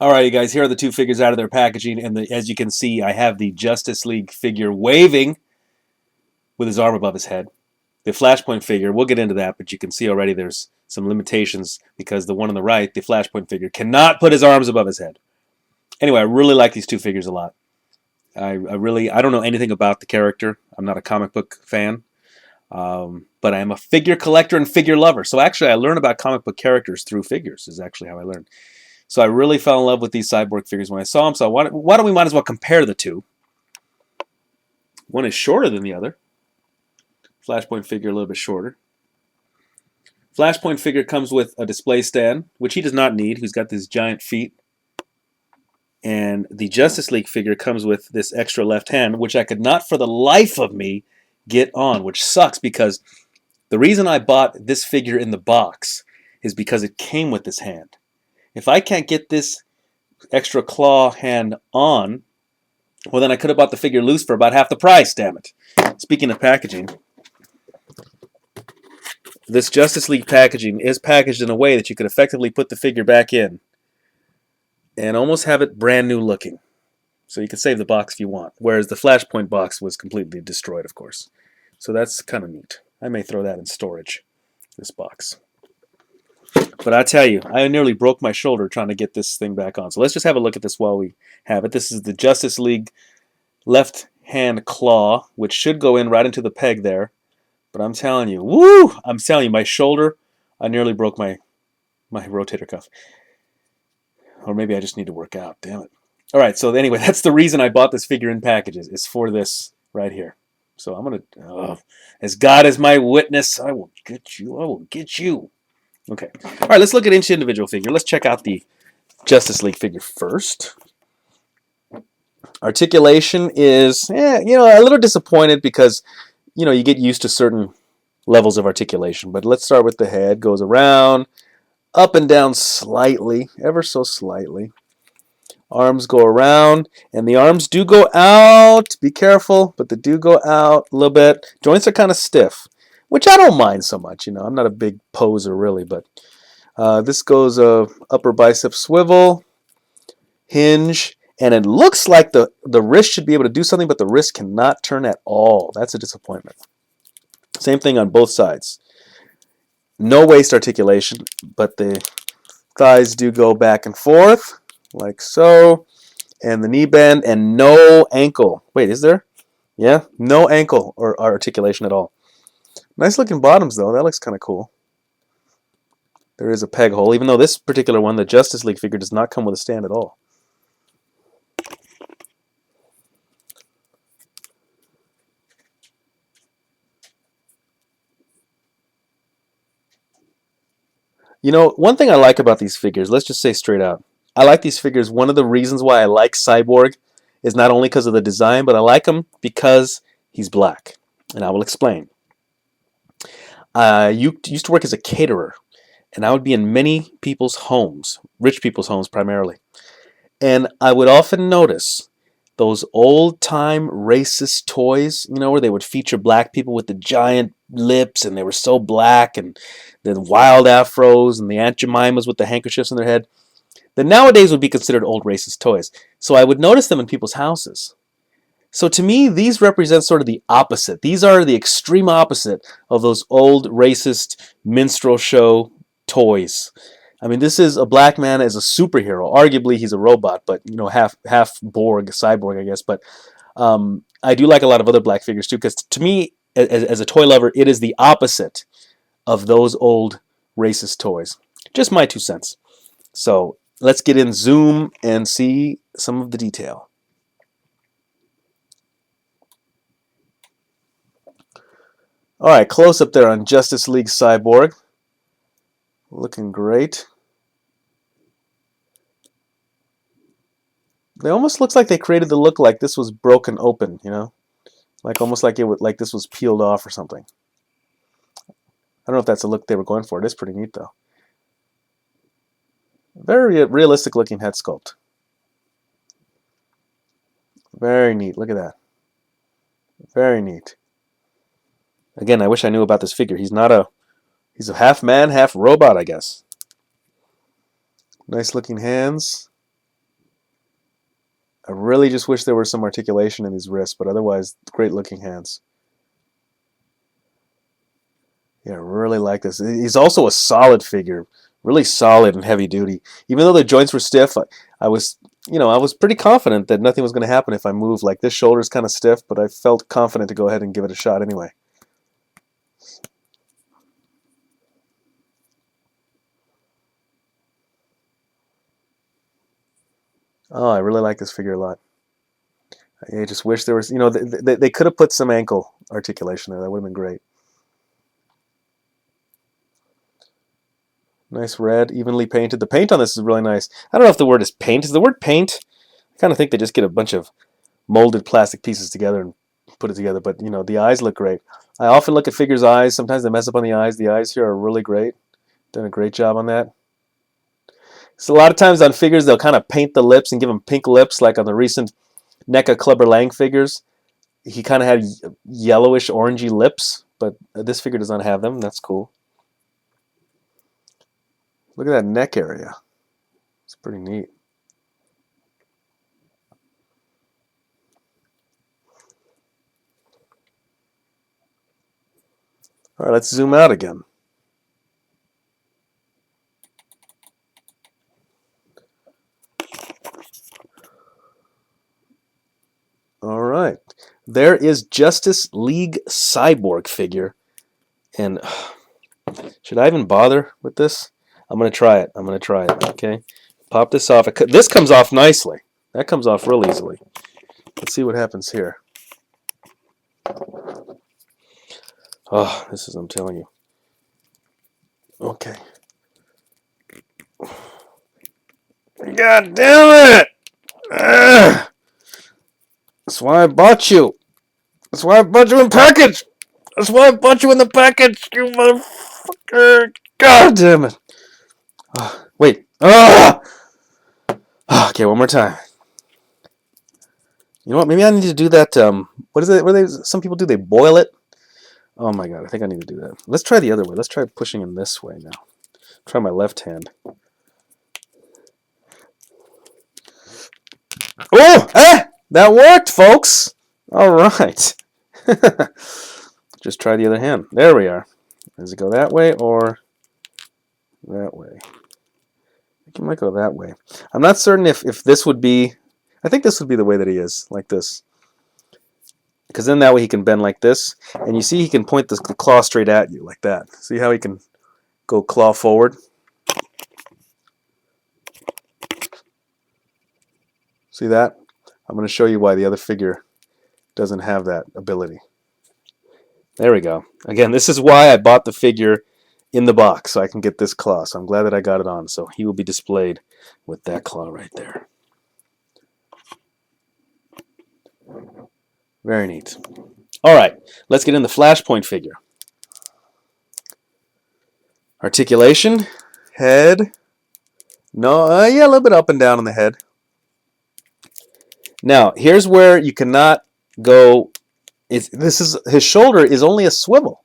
All right, you guys, here are the two figures out of their packaging, and as you can see, I have the Justice League figure waving with his arm above his head. The Flashpoint figure, we'll get into that, but you can see already there's some limitations because the one on the right, the Flashpoint figure, cannot put his arms above his head. Anyway, I really like these two figures a lot. I don't know anything about the character. I'm not a comic book fan, but I am a figure collector and figure lover. So actually, I learned about comic book characters through figures. Is actually how I learned. So I really fell in love with these Cyborg figures when I saw them. So why don't we might as well compare the two? One is shorter than the other. Flashpoint figure a little bit shorter. Flashpoint figure comes with a display stand, which he does not need. He's got these giant feet. And the Justice League figure comes with this extra left hand, which I could not for the life of me get on, which sucks because the reason I bought this figure in the box is because it came with this hand. If I can't get this extra claw hand on, well, then I could have bought the figure loose for about half the price, damn it. Speaking of packaging, this Justice League packaging is packaged in a way that you could effectively put the figure back in and almost have it brand new looking. So you can save the box if you want, whereas the Flashpoint box was completely destroyed, of course. So that's kind of neat. I may throw that in storage, this box. But I tell you, I nearly broke my shoulder trying to get this thing back on. So let's just have a look at this while we have it. This is the Justice League left hand claw, which should go in right into the peg there. But I'm telling you, woo! I'm telling you, my shoulder, I nearly broke my rotator cuff. Or maybe I just need to work out, damn it. All right, so anyway, that's the reason I bought this figure in packages, is for this right here. So I'm going to, as God is my witness, I will get you, I will get you. Okay. All right, let's look at each individual figure. Let's check out the Justice League figure first. Articulation is, a little disappointed because, you get used to certain levels of articulation. But let's start with the head. Goes around, up and down slightly, ever so slightly. Arms go around, and the arms do go out. Be careful, but they do go out a little bit. Joints are kind of stiff, which I don't mind so much. I'm not a big poser really, but this goes upper bicep swivel, hinge, and it looks like the wrist should be able to do something, but the wrist cannot turn at all. That's a disappointment. Same thing on both sides. No waist articulation, but the thighs do go back and forth, like so. And the knee bend, and no ankle. Wait, is there? Yeah, no ankle or articulation at all. Nice looking bottoms, though. That looks kind of cool. There is a peg hole, even though this particular one, the Justice League figure, does not come with a stand at all. One thing I like about these figures, let's just say straight out, I like these figures. One of the reasons why I like Cyborg is not only because of the design, but I like him because he's black. And I will explain. I used to work as a caterer, and I would be in many people's homes, rich people's homes primarily. And I would often notice those old-time racist toys, where they would feature black people with the giant lips, and they were so black, and the wild afros, and the Aunt Jemimas with the handkerchiefs on their head, that nowadays would be considered old racist toys. So I would notice them in people's houses. So to me, these represent sort of the opposite. These are the extreme opposite of those old racist minstrel show toys. I mean, this is a black man as a superhero. Arguably, he's a robot, but half Borg, cyborg, I guess. But I do like a lot of other black figures too, because to me, as a toy lover, it is the opposite of those old racist toys. Just my 2 cents. So let's get in zoom and see some of the detail. All right, close up there on Justice League Cyborg. Looking great. It almost looks like they created the look like this was broken open, like almost like like this was peeled off or something. I don't know if that's the look they were going for. It is pretty neat though. Very realistic looking head sculpt. Very neat. Look at that. Very neat. Again, I wish I knew about this figure. He's a half man, half robot, I guess. Nice looking hands. I really just wish there were some articulation in his wrists, but otherwise, great looking hands. Yeah, I really like this. He's also a solid figure, really solid and heavy duty. Even though the joints were stiff, I was, I was pretty confident that nothing was going to happen if I moved. Like this shoulder's kind of stiff, but I felt confident to go ahead and give it a shot anyway. Oh, I really like this figure a lot. I just wish there was, they could have put some ankle articulation there. That would have been great. Nice red, evenly painted. The paint on this is really nice. I don't know if the word is paint. Is the word paint? I kind of think they just get a bunch of molded plastic pieces together and put it together. But, the eyes look great. I often look at figures' eyes. Sometimes they mess up on the eyes. The eyes here are really great. Done a great job on that. So a lot of times on figures, they'll kind of paint the lips and give them pink lips, like on the recent NECA Clubber Lang figures. He kind of had yellowish, orangey lips, but this figure does not have them. That's cool. Look at that neck area. It's pretty neat. All right, let's zoom out again. All right. There is Justice League Cyborg figure. And should I even bother with this? I'm going to try it. Okay. Pop this off. This comes off nicely. That comes off real easily. Let's see what happens here. Oh, I'm telling you. Okay. God damn it! Ugh. That's why I bought you. That's why I bought you in package. That's why I bought you in the package, you motherfucker. God damn it. Oh, wait. Okay, one more time. You know what? Maybe I need to do that. What is it? Some people do? They boil it. Oh my god! I think I need to do that. Let's try the other way. Let's try pushing him this way now. Try my left hand. Oh! That worked, folks. All right. Just try the other hand. There we are. Does it go that way or that way? I think it might go that way. I'm not certain if this would be... I think this would be the way that he is, like this. Because then that way he can bend like this. And you see he can point the claw straight at you, like that. See how he can go claw forward? See that? I'm going to show you why the other figure doesn't have that ability. There we go. Again, this is why I bought the figure in the box, so I can get this claw. So I'm glad that I got it on. So he will be displayed with that claw right there. Very neat. All right, let's get in the Flashpoint figure. Articulation, head. No, yeah, a little bit up and down on the head. Now, here's where you cannot go. His shoulder is only a swivel.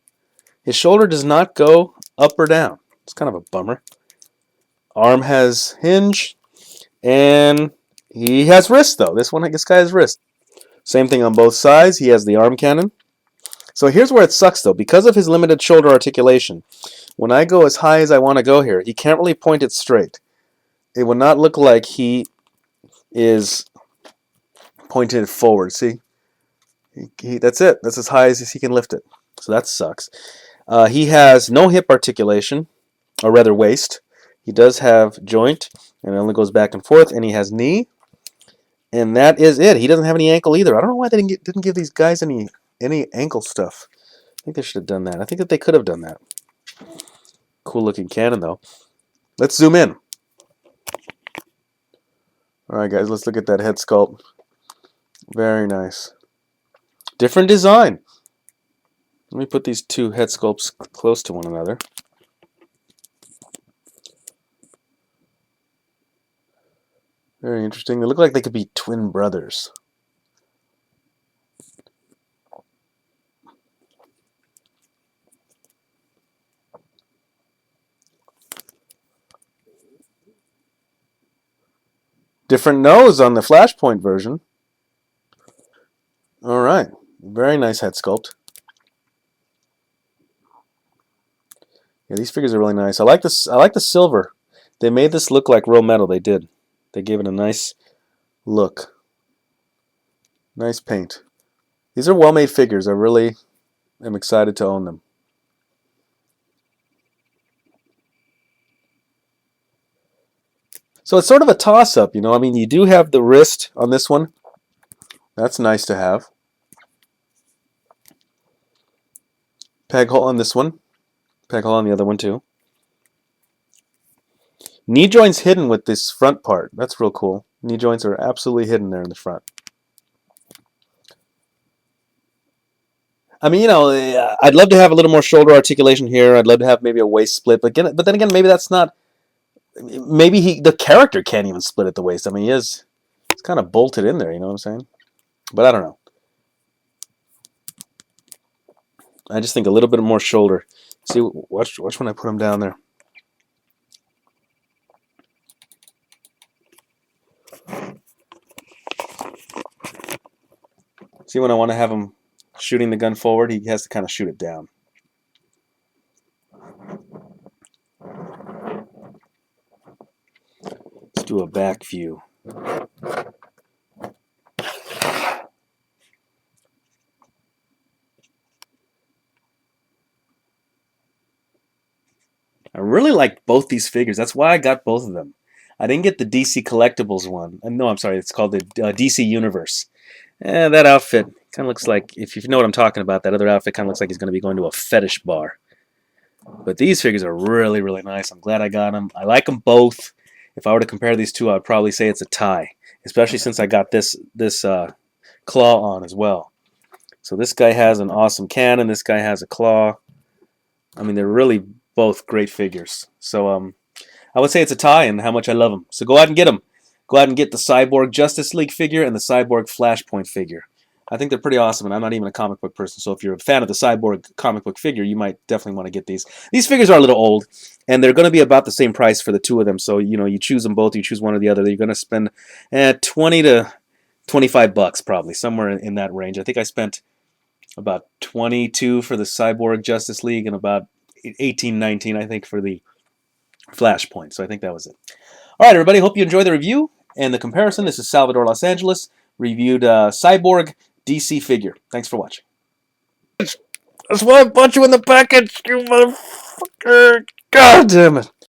His shoulder does not go up or down. It's kind of a bummer. Arm has hinge, and he has wrist though. This guy has wrist. Same thing on both sides. He has the arm cannon. So here's where it sucks though. Because of his limited shoulder articulation, when I go as high as I want to go here, he can't really point it straight. It will not look like he is pointed forward. See? That's it. That's as high as he can lift it. So that sucks. He has no hip articulation, or rather waist. He does have joint, and it only goes back and forth, and he has knee. And that is it. He doesn't have any ankle either. I don't know why they didn't give these guys any ankle stuff. I think they should have done that. I think that they could have done that. Cool looking cannon though. Let's zoom in. Alright guys, let's look at that head sculpt. Very nice. Different design. Let me put these two head sculpts close to one another. Very interesting. They look like they could be twin brothers. Different nose on the Flashpoint version. All right, very nice head sculpt. Yeah, these figures are really nice. I like this. I like the silver. They made this look like real metal. They did. They gave it a nice look. Nice paint. These are well-made figures. I really am excited to own them. So it's sort of a toss-up, you know. I mean, you do have the wrist on this one. That's nice to have. Peg hole on this one. Peg hole on the other one too. Knee joints hidden with this front part. That's real cool. Knee joints are absolutely hidden there in the front. I mean, you know, I'd love to have a little more shoulder articulation here. I'd love to have maybe a waist split, but then again, maybe that's not. Maybe the character can't even split at the waist. I mean, it's kind of bolted in there. You know what I'm saying? But I don't know. I just think a little bit more shoulder. See, watch when I put him down there. See, when I want to have him shooting the gun forward, he has to kind of shoot it down. Let's do a back view. I really like both these figures. That's why I got both of them. I didn't get the DC Collectibles one. No, I'm sorry. It's called the DC Universe. That outfit kind of looks like, if you know what I'm talking about, that other outfit kind of looks like he's going to be going to a fetish bar. But these figures are really, really nice. I'm glad I got them. I like them both. If I were to compare these two, I would probably say it's a tie, especially since I got this claw on as well. So this guy has an awesome cannon. This guy has a claw. I mean, they're really both great figures. So I would say it's a tie and how much I love them. So go out and get them. Go out and get the Cyborg Justice League figure and the Cyborg Flashpoint figure. I think they're pretty awesome, and I'm not even a comic book person, so if you're a fan of the Cyborg comic book figure, you might definitely want to get these. These figures are a little old, and they're going to be about the same price for the two of them, so you know, you choose them both, you choose one or the other, you're going to spend 20 to 25 bucks probably, somewhere in that range. I think I spent about 22 for the Cyborg Justice League and about 18, 19, I think, for the Flashpoint, so I think that was it. All right, everybody, hope you enjoyed the review and the comparison. This is Salvador Los Angeles, reviewed Cyborg DC figure. Thanks for watching. That's why I bought you in the package, you motherfucker. God damn it.